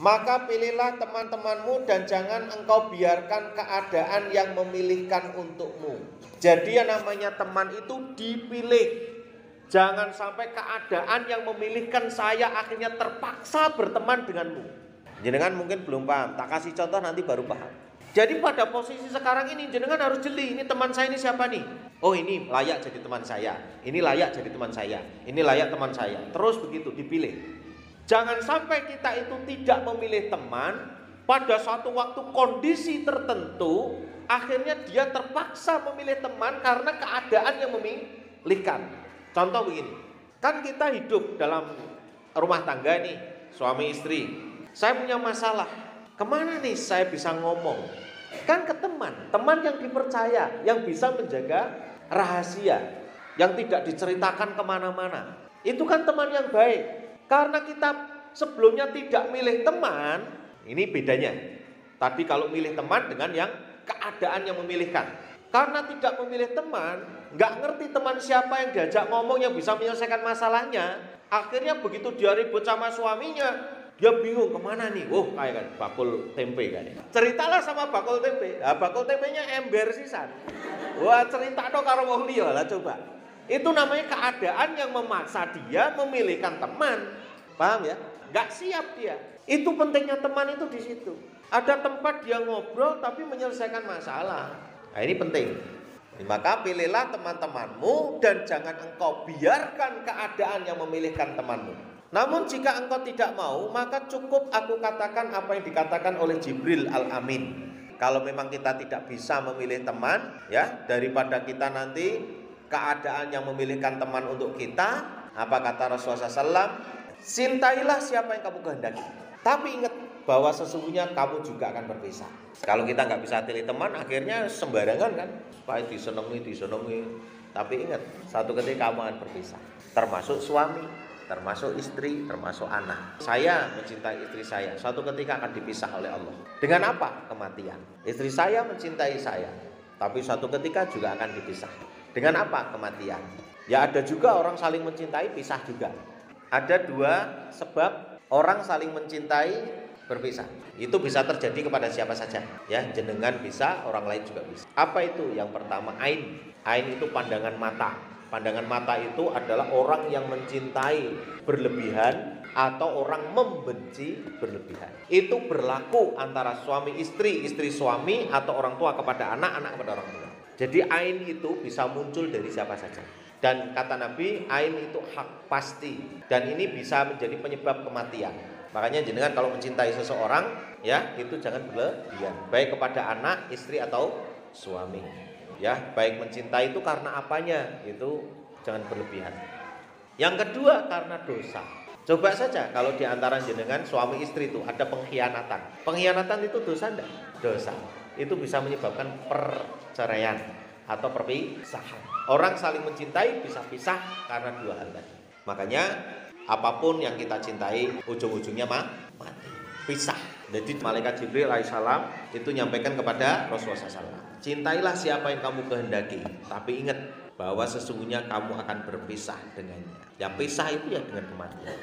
Maka pilihlah teman-temanmu dan jangan engkau biarkan keadaan yang memilihkan untukmu. Jadi yang namanya teman itu dipilih. Jangan sampai keadaan yang memilihkan saya akhirnya terpaksa berteman denganmu. Jenengan mungkin belum paham, tak kasih contoh nanti baru paham. Jadi pada posisi sekarang ini jenengan harus jeli, ini teman saya ini siapa nih? Oh ini layak jadi teman saya, ini layak jadi teman saya, ini layak teman saya. Terus begitu dipilih. Jangan sampai kita itu tidak memilih teman, pada suatu waktu kondisi tertentu, akhirnya dia terpaksa memilih teman karena keadaan yang memilihkan. Contoh begini, kan kita hidup dalam rumah tangga nih, suami istri. Saya punya masalah, kemana nih saya bisa ngomong? Kan ke teman yang dipercaya, yang bisa menjaga rahasia, yang tidak diceritakan kemana-mana. Itu kan teman yang baik. Karena kita sebelumnya tidak milih teman, ini bedanya. Tadi kalau milih teman dengan yang keadaan yang memilihkan. Karena tidak memilih teman, nggak ngerti teman siapa yang diajak ngomong yang bisa menyelesaikan masalahnya. Akhirnya begitu dia ribut sama suaminya, dia bingung kemana nih. Oh kayak kan bakul tempe kan. Ceritalah sama bakul tempe. Nah, bakul tempenya ember sisan. Wah cerita dong karo wong liya lah coba. Itu namanya keadaan yang memaksa dia memilihkan teman. Paham ya? Gak siap dia. Itu pentingnya teman itu di situ. Ada tempat dia ngobrol tapi menyelesaikan masalah. Nah ini penting. Maka pilihlah teman-temanmu dan jangan engkau biarkan keadaan yang memilihkan temanmu. Namun jika engkau tidak mau, maka cukup aku katakan apa yang dikatakan oleh Jibril Al-Amin. Kalau memang kita tidak bisa memilih teman, ya daripada kita nanti keadaan yang memilihkan teman untuk kita, apa kata Rasulullah SAW? Cintailah siapa yang kamu kehendaki. Tapi ingat bahwa sesungguhnya kamu juga akan berpisah. Kalau kita nggak bisa pilih teman, akhirnya sembarangan kan. Baik disenangi. Tapi ingat, satu ketika kamu akan berpisah. Termasuk suami, termasuk istri, termasuk anak. Saya mencintai istri saya, suatu ketika akan dipisah oleh Allah. Dengan apa? Kematian. Istri saya mencintai saya, tapi suatu ketika juga akan dipisah. Dengan apa? Kematian. Ya ada juga orang saling mencintai, pisah juga. Ada dua sebab orang saling mencintai berpisah. Itu bisa terjadi kepada siapa saja. Ya, jenengan bisa, orang lain juga bisa. Apa itu? Yang pertama ain. Ain itu pandangan mata. Pandangan mata itu adalah orang yang mencintai berlebihan atau orang membenci berlebihan. Itu berlaku antara suami istri, istri suami, atau orang tua kepada anak, anak kepada orang tua. Jadi ain itu bisa muncul dari siapa saja. Dan kata Nabi, ain itu hak pasti. Dan ini bisa menjadi penyebab kematian. Makanya jenengan kalau mencintai seseorang, ya itu jangan berlebihan. Baik kepada anak, istri atau suami. Ya, baik mencintai itu karena apanya, itu jangan berlebihan. Yang kedua karena dosa. Coba saja kalau di antara jenengan suami istri itu ada pengkhianatan. Pengkhianatan itu dosa enggak? Dosa. Itu bisa menyebabkan perceraian atau perpisahan. Orang saling mencintai bisa pisah karena dua hal tadi. Makanya apapun yang kita cintai ujung-ujungnya mati, pisah. Jadi malaikat Jibril alaihissalam itu nyampaikan kepada Rasulullah SAW, cintailah siapa yang kamu kehendaki, tapi ingat bahwa sesungguhnya kamu akan berpisah dengannya. Ya pisah itu ya dengan kematian.